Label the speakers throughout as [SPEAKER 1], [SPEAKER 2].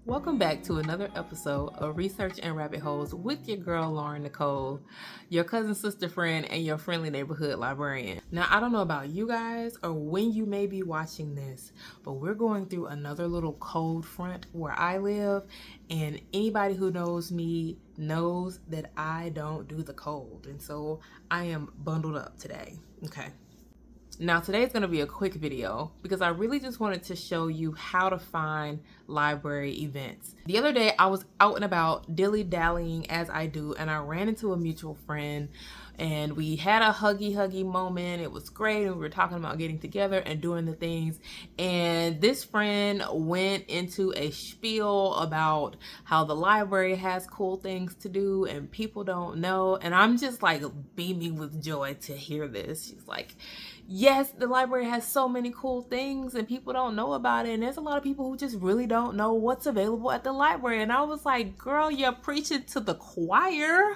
[SPEAKER 1] Welcome back to another episode of Research and Rabbit Holes with your girl Lauren Nicole, your cousin, sister, friend, and your friendly neighborhood librarian. Now, I don't know about you guys or when you may be watching this, but we're going through another little cold front where I live, and anybody who knows me knows that I don't do the cold, and so I am bundled up today. Okay. Now today's going to be a quick video because I really just wanted to show you how to find library events. The other day I was out and about dilly-dallying as I do, and I ran into a mutual friend and we had a huggy moment. It was great, and we were talking about getting together and doing the things, and this friend went into a spiel about how the library has cool things to do and people don't know, and I'm just like beaming with joy to hear this. She's like, yes, the library has so many cool things and people don't know about it, and there's a lot of people who just really don't know what's available at the library. And I was like, girl, you're preaching to the choir.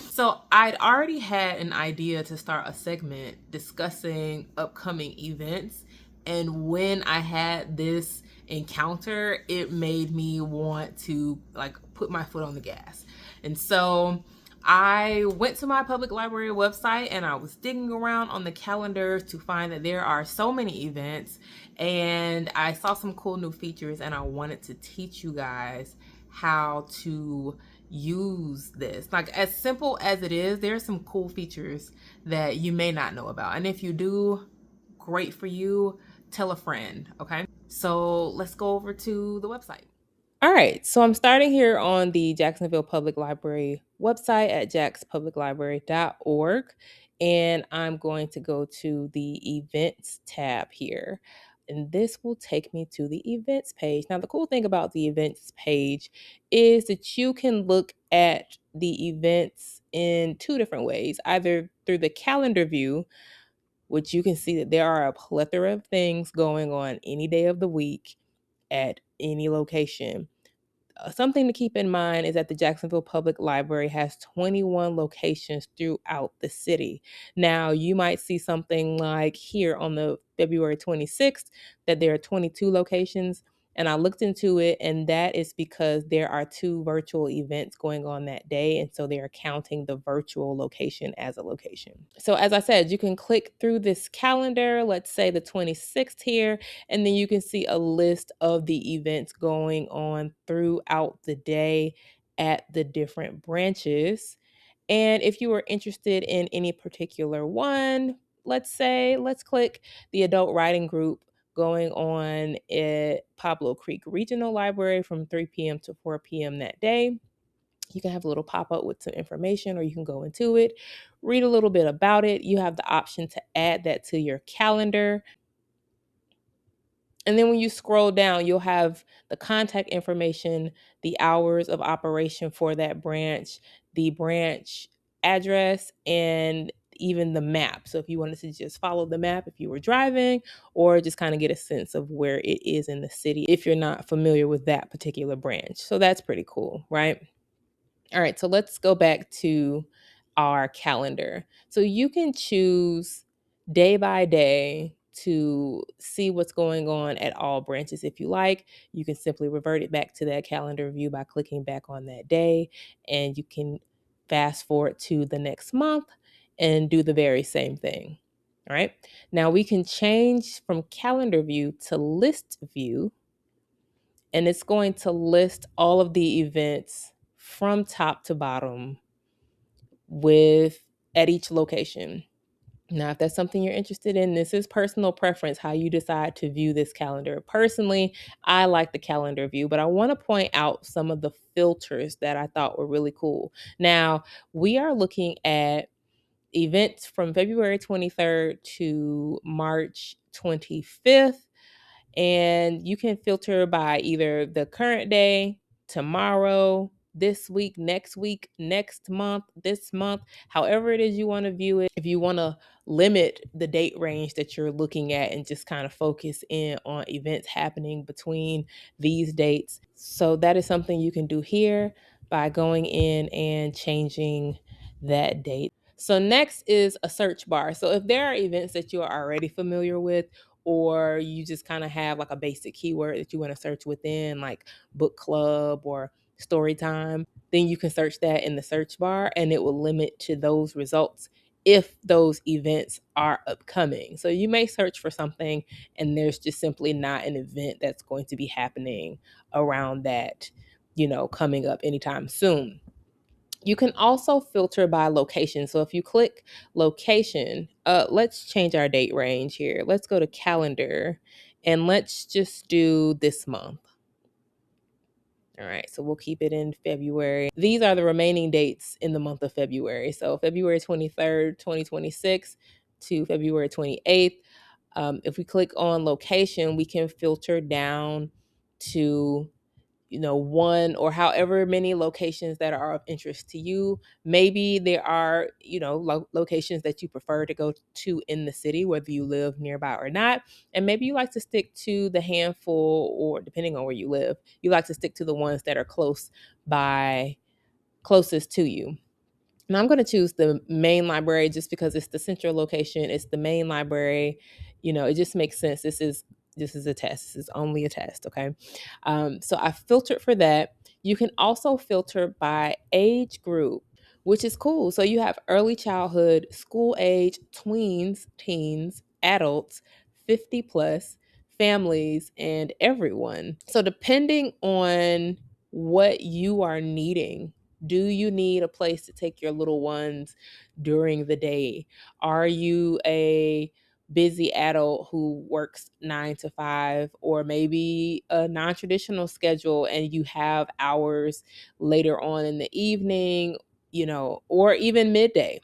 [SPEAKER 1] So I'd already had an idea to start a segment discussing upcoming events, and when I had this encounter, it made me want to like put my foot on the gas. And so I went to my public library website and I was digging around on the calendar to find that there are so many events, and I saw some cool new features, and I wanted to teach you guys how to use this. Like, as simple as it is, there's some cool features that you may not know about, and if you do, great for you. Tell a friend. Okay, so let's go over to the website. All right, so I'm starting here on the Jacksonville Public Library website at jackspubliclibrary.org, and I'm going to go to the events tab here. And this will take me to the events page. Now, the cool thing about the events page is that you can look at the events in two different ways, either through the calendar view, which you can see that there are a plethora of things going on any day of the week at any location. Something to keep in mind is that the Jacksonville Public Library has 21 locations throughout the city. Now, you might see something like here on the February 26th that there are 22 locations. And I looked into it, and that is because there are two virtual events going on that day. And so they are counting the virtual location as a location. So, as I said, you can click through this calendar, let's say the 26th here, and then you can see a list of the events going on throughout the day at the different branches. And if you are interested in any particular one, let's click the adult writing group going on at Pablo Creek Regional Library from 3 p.m. to 4 p.m. that day. You can have a little pop up with some information, or you can go into it, read a little bit about it. You have the option to add that to your calendar. And then when you scroll down, you'll have the contact information, the hours of operation for that branch, the branch address, and even the map. So if you wanted to just follow the map if you were driving, or just kind of get a sense of where it is in the city if you're not familiar with that particular branch. So that's pretty cool, right? All right, so let's go back to our calendar. So you can choose day by day to see what's going on at all branches if you like. You can simply revert it back to that calendar view by clicking back on that day, and you can fast forward to the next month and do the very same thing. All right, now we can change from calendar view to list view, and it's going to list all of the events from top to bottom with at each location. Now, if that's something you're interested in, this is personal preference how you decide to view this calendar. Personally, I like the calendar view, but I want to point out some of the filters that I thought were really cool. Now, we are looking at events from February 23rd to March 25th. And you can filter by either the current day, tomorrow, this week, next month, this month, however it is you want to view it. If you want to limit the date range that you're looking at and just kind of focus in on events happening between these dates. So that is something you can do here by going in and changing that date. So next is a search bar. So if there are events that you are already familiar with, or you just kind of have like a basic keyword that you want to search within, like book club or story time, then you can search that in the search bar and it will limit to those results if those events are upcoming. So you may search for something and there's just simply not an event that's going to be happening around that, coming up anytime soon. You can also filter by location. So if you click location, let's change our date range here. Let's go to calendar and let's just do this month. All right, so we'll keep it in February. These are the remaining dates in the month of February. So February 23rd, 2026 to February 28th. If we click on location, we can filter down to one or however many locations that are of interest to you. Maybe there are, locations that you prefer to go to in the city, whether you live nearby or not. And maybe you like to stick to the handful, or depending on where you live, you like to stick to the ones that are closest to you. And I'm going to choose the main library just because it's the central location. It's the main library. It just makes sense. This is a test. This is only a test, okay? So I filtered for that. You can also filter by age group, which is cool. So you have early childhood, school age, tweens, teens, adults, 50 plus, families, and everyone. So depending on what you are needing, do you need a place to take your little ones during the day? Are you a busy adult who works 9 to 5, or maybe a non-traditional schedule and you have hours later on in the evening, or even midday?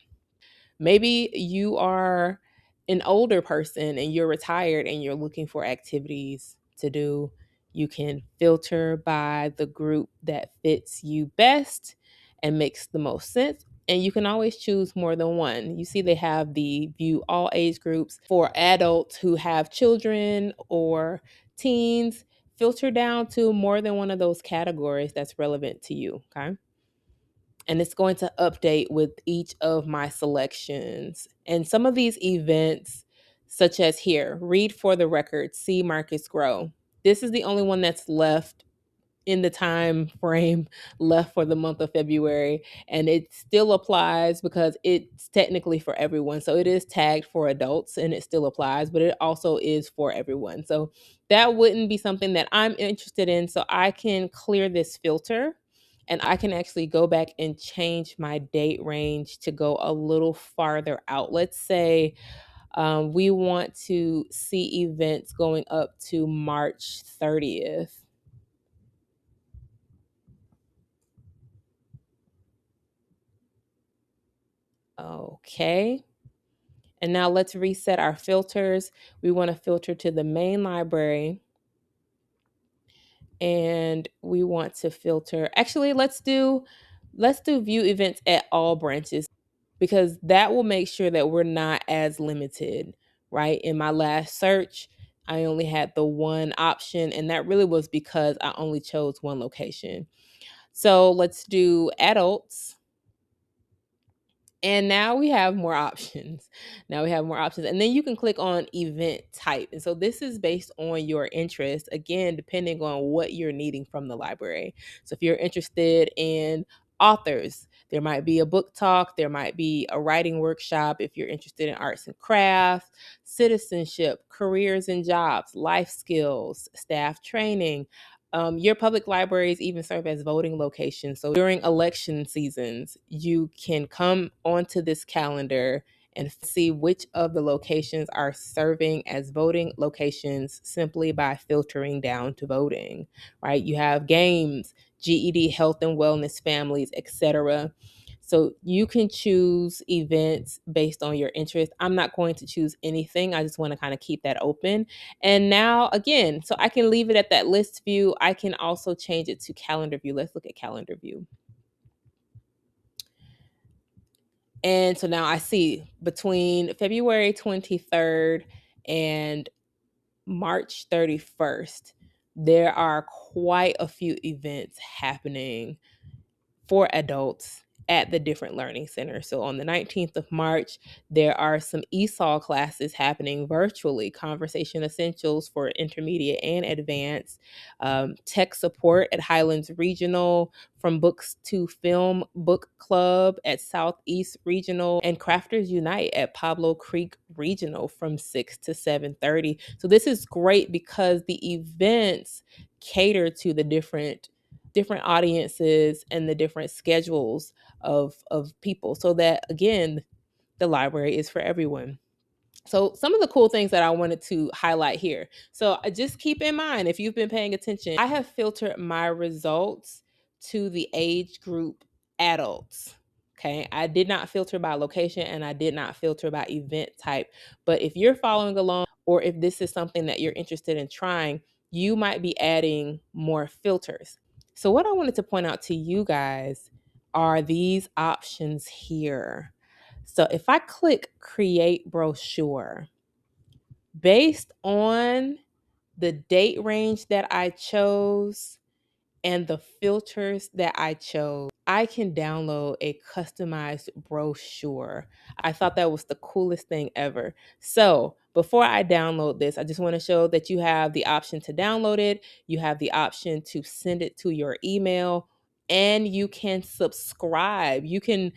[SPEAKER 1] Maybe you are an older person and you're retired and you're looking for activities to do. You can filter by the group that fits you best and makes the most sense. And you can always choose more than one. You see, they have the view all age groups for adults who have children or teens. Filter down to more than one of those categories that's relevant to you. Okay. And it's going to update with each of my selections. And some of these events, such as here, read for the record, see markets grow. This is the only one that's left in the time frame left for the month of February, and it still applies because it's technically for everyone. So it is tagged for adults and it still applies, but it also is for everyone. So that wouldn't be something that I'm interested in. So I can clear this filter and I can actually go back and change my date range to go a little farther out. Let's say we want to see events going up to March 30th. Okay. And now let's reset our filters. We want to filter to the main library. And we want to filter. Actually, let's do view events at all branches, because that will make sure that we're not as limited, right? In my last search, I only had the one option, and that really was because I only chose one location. So let's do adults. And now we have more options. Now we have more options. And then you can click on event type. And so this is based on your interest, again, depending on what you're needing from the library. So if you're interested in authors, there might be a book talk, there might be a writing workshop. If you're interested in arts and crafts, citizenship, careers and jobs, life skills, staff training, your public libraries even serve as voting locations. So during election seasons, you can come onto this calendar and see which of the locations are serving as voting locations simply by filtering down to voting, right? You have games, GED, health and wellness, families, etc. So you can choose events based on your interest. I'm not going to choose anything. I just want to kind of keep that open. And now again, so I can leave it at that list view. I can also change it to calendar view. Let's look at calendar view. And so now I see between February 23rd and March 31st, there are quite a few events happening for adults at the different learning centers. So on the 19th of March, there are some ESOL classes happening virtually, conversation essentials for intermediate and advanced, tech support at Highlands Regional, from books to film book club at Southeast Regional, and Crafters Unite at Pablo Creek Regional from 6 to 7:30. So this is great because the events cater to the different audiences and the different schedules of people, so that again the library is for everyone. So some of the cool things that I wanted to highlight here. So just keep in mind, if you've been paying attention, I have filtered my results to the age group adults. Okay. I did not filter by location and I did not filter by event type. But if you're following along, or if this is something that you're interested in trying, you might be adding more filters. So what I wanted to point out to you guys are these options here. So if I click create brochure, based on the date range that I chose and the filters that I chose, I can download a customized brochure. I thought that was the coolest thing ever. So before I download this, I just want to show that you have the option to download it. You have the option to send it to your email, and you can subscribe. You can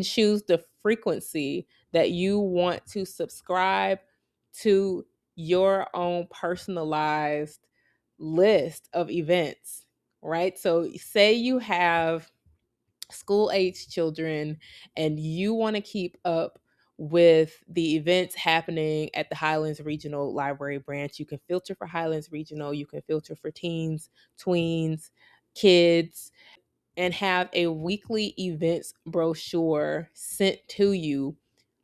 [SPEAKER 1] choose the frequency that you want to subscribe to your own personalized list of events, right? So say you have school age children and you want to keep up with the events happening at the Highlands Regional Library branch. You can filter for Highlands Regional, you can filter for teens, tweens, kids, and have a weekly events brochure sent to you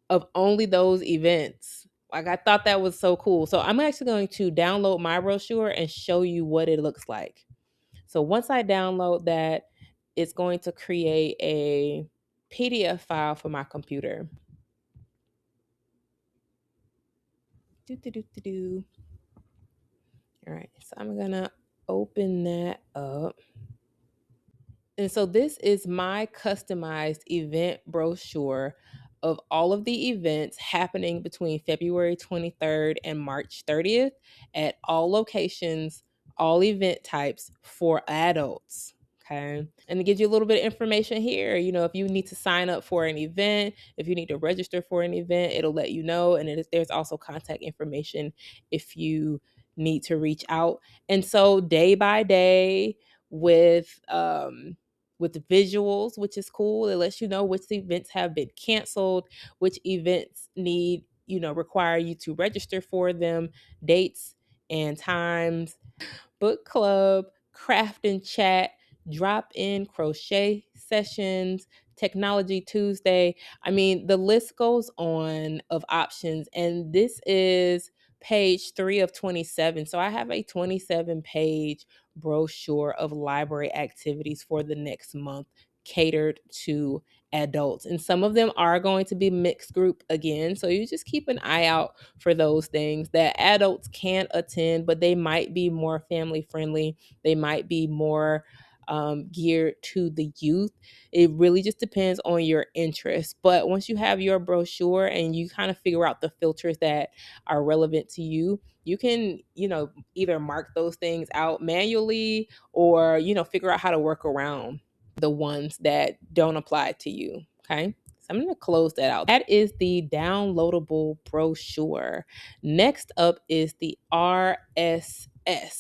[SPEAKER 1] of only those events. Like, I thought that was so cool. So I'm actually going to download my brochure and show you what it looks like. So once I download that, it's going to create a PDF file for my computer. All right, so I'm gonna open that up. And so this is my customized event brochure of all of the events happening between February 23rd and March 30th at all locations, all event types for adults. Okay. And to give you a little bit of information here, if you need to sign up for an event, if you need to register for an event, it'll let you know. And there's also contact information if you need to reach out. And so day by day, with visuals, which is cool. It lets you know which events have been canceled, which events require you to register for them, dates and times, book club, craft and chat, drop in crochet sessions, technology Tuesday. I mean, the list goes on of options. And this is page 3 of 27. So I have a 27-page brochure of library activities for the next month catered to adults. And some of them are going to be mixed group again. So you just keep an eye out for those things that adults can attend, but they might be more family friendly. They might be more geared to the youth. It really just depends on your interest. But once you have your brochure and you kind of figure out the filters that are relevant to you, you can, either mark those things out manually or, figure out how to work around the ones that don't apply to you. Okay. So I'm going to close that out. That is the downloadable brochure. Next up is the RSS.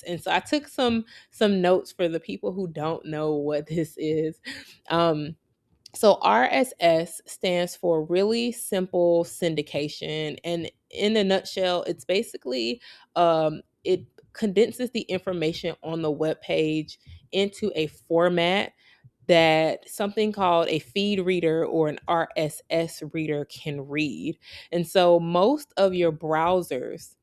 [SPEAKER 1] And so I took some notes for the people who don't know what this is. So RSS stands for really simple syndication. And in a nutshell, it's basically it condenses the information on the web page into a format that something called a feed reader or an RSS reader can read. And so most of your browsers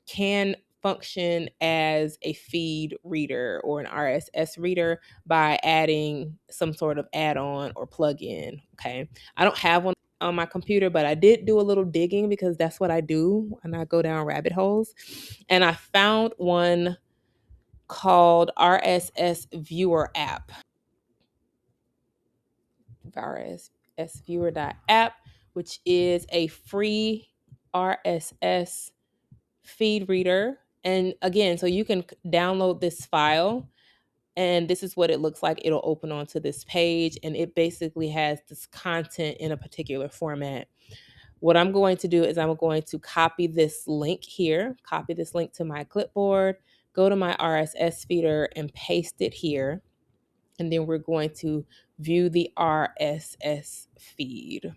[SPEAKER 1] can function as a feed reader or an RSS reader by adding some sort of add-on or plugin. Okay. I don't have one on my computer, but I did do a little digging because that's what I do when I go down rabbit holes. And I found one called RSS Viewer app. rsviewer.app, which is a free RSS feed reader. And again, so you can download this file, and this is what it looks like. It'll open onto this page, and it basically has this content in a particular format. What I'm going to do is I'm going to copy this link here, copy this link to my clipboard, go to my RSS feeder and paste it here. And then we're going to view the RSS feed.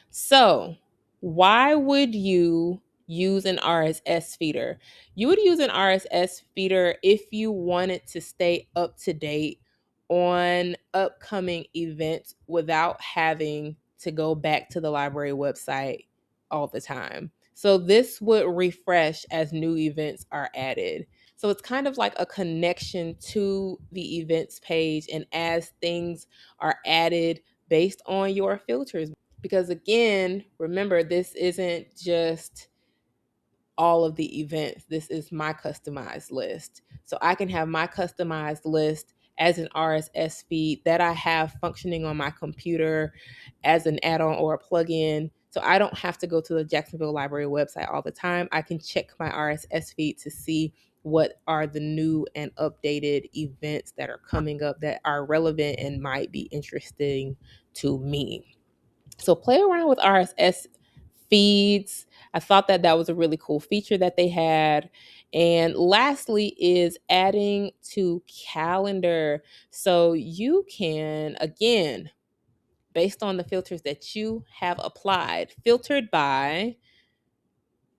[SPEAKER 1] So, why would you use an RSS feeder? You would use an RSS feeder if you wanted to stay up to date on upcoming events without having to go back to the library website all the time. So, this would refresh as new events are added. So, it's kind of like a connection to the events page, and as things are added based on your filters, because again, remember, this isn't just all of the events. This is my customized list. So I can have my customized list as an RSS feed that I have functioning on my computer as an add-on or a plugin. So I don't have to go to the Jacksonville Library website all the time. I can check my RSS feed to see what are the new and updated events that are coming up that are relevant and might be interesting to me. So play around with RSS feeds. I thought that that was a really cool feature that they had. And lastly is adding to calendar. So you can, again, based on the filters that you have applied, filtered by,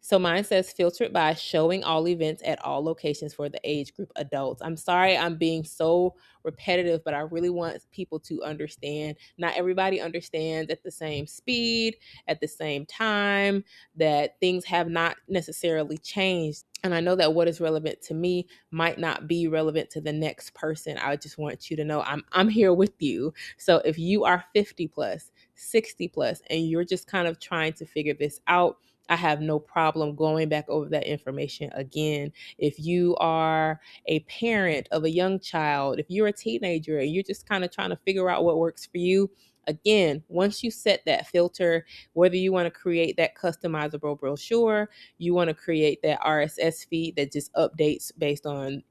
[SPEAKER 1] so mine says filtered by showing all events at all locations for the age group adults. I'm sorry I'm being so repetitive, but I really want people to understand. Not everybody understands at the same speed, at the same time, that things have not necessarily changed. And I know that what is relevant to me might not be relevant to the next person. I just want you to know I'm here with you. So if you are 50 plus, 60 plus, and you're just kind of trying to figure this out, I have no problem going back over that information again. If you are a parent of a young child, if you're a teenager and you're just kind of trying to figure out what works for you, again, once you set that filter, whether you want to create that customizable brochure, you want to create that RSS feed that just updates based on,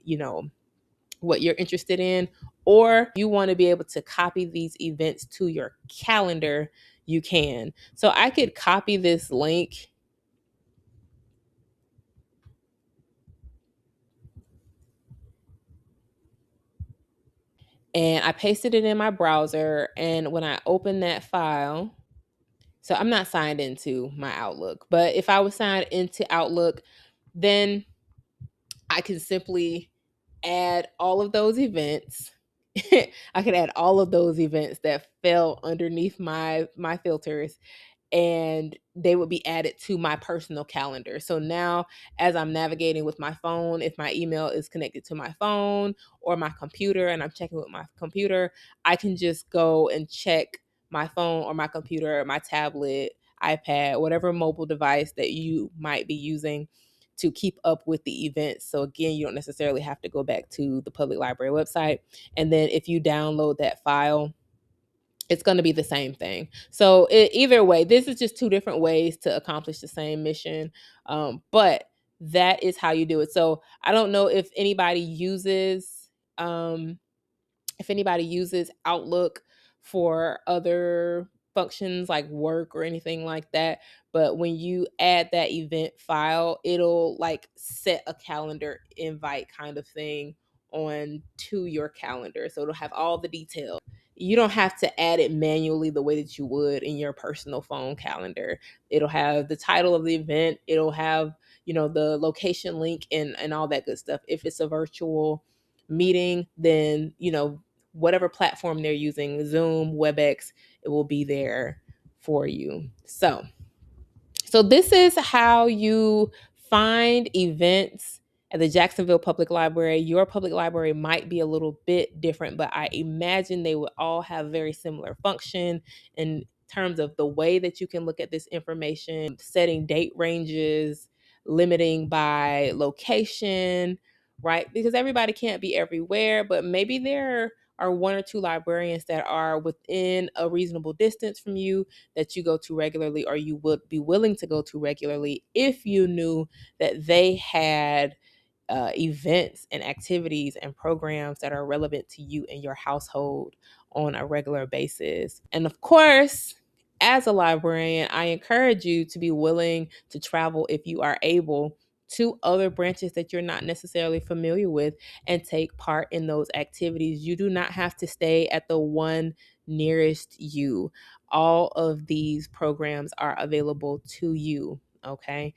[SPEAKER 1] what you're interested in, or you want to be able to copy these events to your calendar, you can. So I could copy this link and I pasted it in my browser. And when I open that file, so I'm not signed into my Outlook, but if I was signed into Outlook, then I can simply add all of those events. I could add all of those events that fell underneath my filters, and they would be added to my personal calendar. So now, as I'm navigating with my phone, if my email is connected to my phone or my computer and I'm checking with my computer, I can just go and check my phone or my computer, my tablet, iPad, whatever mobile device that you might be using to keep up with the events. So again, you don't necessarily have to go back to the public library website. And then if you download that file, it's going to be the same thing. So either way, this is just two different ways to accomplish the same mission. But that is how you do it. So I don't know um, if anybody uses Outlook for other functions like work or anything like that. But when you add that event file, it'll like set a calendar invite kind of thing on to your calendar. So it'll have all the details. You don't have to add it manually the way that you would in your personal phone calendar. It'll have the title of the event, it'll have, the location link and all that good stuff. If it's a virtual meeting, then, whatever platform they're using, Zoom, WebEx, it will be there for you. So this is how you find events at the Jacksonville Public Library. Your public library might be a little bit different, but I imagine they would all have very similar function in terms of the way that you can look at this information, setting date ranges, limiting by location, right? Because everybody can't be everywhere, but maybe they're are one or two librarians that are within a reasonable distance from you that you go to regularly, or you would be willing to go to regularly if you knew that they had events and activities and programs that are relevant to you and your household on a regular basis. And of course, as a librarian, I encourage you to be willing to travel if you are able to other branches that you're not necessarily familiar with and take part in those activities. You do not have to stay at the one nearest you. All of these programs are available to you, okay?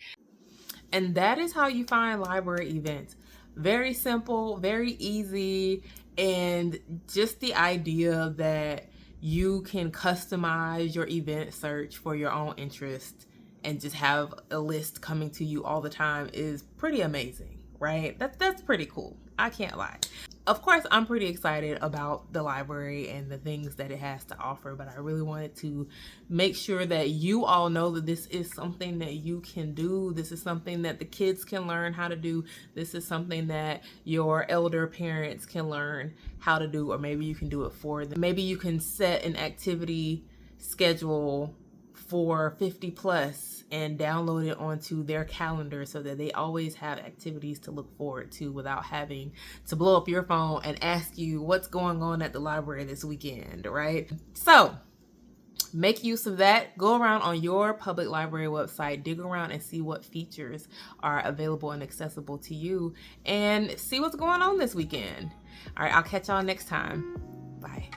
[SPEAKER 1] And that is how you find library events. Very simple, very easy, and just the idea that you can customize your event search for your own interest and just have a list coming to you all the time is pretty amazing, right? That's pretty cool. I can't lie. Of course, I'm pretty excited about the library and the things that it has to offer, but I really wanted to make sure that you all know that this is something that you can do. This is something that the kids can learn how to do. This is something that your elder parents can learn how to do, or maybe you can do it for them. Maybe you can set an activity schedule for 50 plus and download it onto their calendar so that they always have activities to look forward to without having to blow up your phone and ask you what's going on at the library this weekend, right? So make use of that. Go around on your public library website, dig around and see what features are available and accessible to you, and see what's going on this weekend. All right, I'll catch y'all next time. Bye.